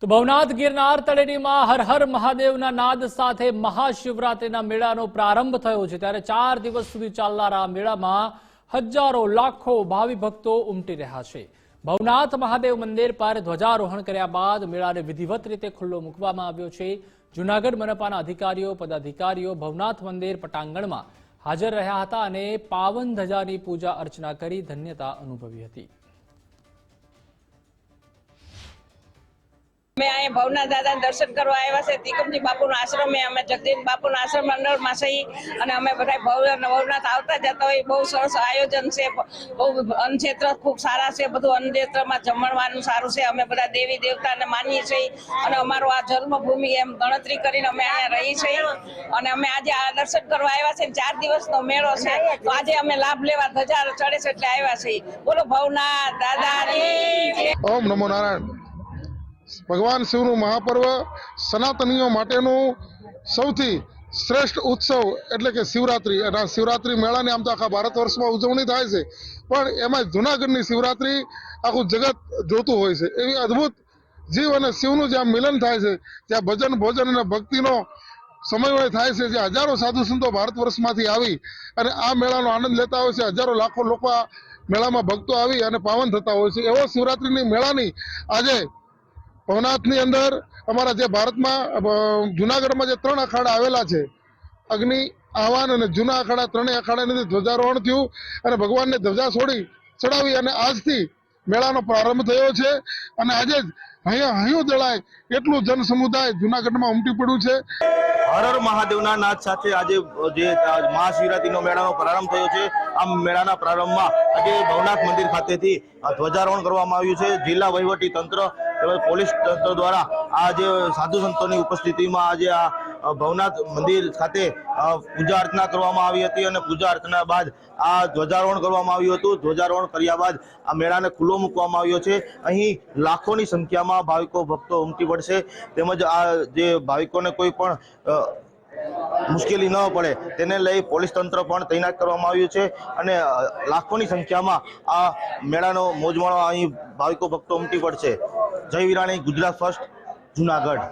તો ભવનાથ ગિરનાર તળેટીમાં હર હર મહાદેવના નાદ સાથે મહાશિવરાત્રિના મેળાનો પ્રારંભ થયો છે। ત્યારે 4 દિવસ સુધી ચાલનારા આ મેળામાં હજારો લાખો ભાવિ ભક્તો ઉમટી રહ્યા છે। ભવનાથ મહાદેવ મંદિર પર ધ્વજારોહણ કર્યા બાદ મેળાને વિધિવત રીતે ખુલ્લો મૂકવામાં આવ્યો છે। જૂનાગઢ મનપાના અધિકારીઓ પદાધિકારીઓ ભવનાથ મંદિર પટાંગણમાં હાજર રહ્યા હતા અને પાવન ધજાની પૂજા અર્ચના કરી ધન્યતા અનુભવી હતી। मैं आए भवनाथ दादा दर्शन करवा आया से तिकमजी बापू आश्रम में अमे जगदीश बापू आश्रम मंडल में सही अने अमे बधाय भवनाथ आवता जता होय। बहु सरस आयोजन छे, बहु अन्नक्षेत्र खूब सारा छे, बधुं अन्नक्षेत्र में जमणवानुं सारुं छे। अमे बधा देवी देवताने मानीए छीए अने अमारो आ जन्मभूमि एम गणतरी करीने अमे अहींया रही छीए अने अमे आजे आ दर्शन करवा आव्या छे। 4 दिवसनो मेळो छे तो आजे अमे लाभ लेवा ध्वजा चढ़े छे એટલે આવ્યા છીએ। બોલો ભવનાથ દાદાની જય। ओम नमो नारायण। भगवान शिवनु महापर्व सनातनीओ माटेनु सौथी श्रेष्ठ उत्सव एटले के शिवरात्रि। अने शिवरात्रि मेळानी आम तो आखा भारतवर्षमां उजवणी थाय छे, पण एमां जूनागढ़नी शिवरात्रि आखुं जगत जोतुं होय छे। एवी अद्भुत जीव अने शिवनुं ज्यां मिलन थाय छे, त्यां भजन भोजन अने भक्तिनो समन्वय थाय छे। जे हजारों साधु संतो भारतवर्षमांथी आवी अने आ मेळानो आनंद लेता होय छे। हजारों लाखों लोको आ मेळामां भक्तो आवी अने पावन थता होय छे। एवो शिवरात्रिनी मेळानी आजे भवनाथनी अंदर अमारा जे भारत में जूनागढ़ में 3 अखाड़ा आवेला छे, अग्नि आह्वान अने जूना अखाड़ा, 3 अखाड़ा ध्वजारोहण थयुं अने भगवान ने ध्वजा छोड़ी चढ़ावी अने आजथी मेळानो प्रारंभ थयो छे। अने आजे हयूं दळाय एटलुं जन समुदाय जूनागढ़मां उमटी पड्युं छे। हर हर महादेवना नाद साथे आज जे महाशिवरात्रिनो मेळानो प्रारंभ थयो छे। आ मेळाना प्रारंभमां आज भवनाथ मंदिर खातेथी ध्वजारोहण करवामां आव्युं छे। जिल्ला वहीवटी तंत्र पोलीस तंत्र द्वारा आज साधु संतोनी उपस्थितिमां आज आ भवनाथ मंदिर खाते पूजा अर्चना करवामां आवी हती अने पूजा अर्चना बाद आ ध्वजारोहण करवामां आव्युं हतुं। ध्वजारोहण कर्या बाद आ मेळाने खुल्लो मूकवामां आव्यो छे। અહીં લાખોની સંખ્યામાં ભાવિકો ભક્તો ઉમટી પડશે તેમજ આ જે ભાવિકોને કોઈ પણ મુશ્કેલી ન પડે તેને લઈ પોલીસ તંત્ર પણ તૈનાત કરવામાં આવ્યું છે અને લાખોની સંખ્યામાં આ મેળાનો મોજ માણવા અહીં ભાવિકો ભક્તો ઉમટી પડશે। જય વિરાણી, ગુજરાત ફર્સ્ટ, જૂનાગઢ।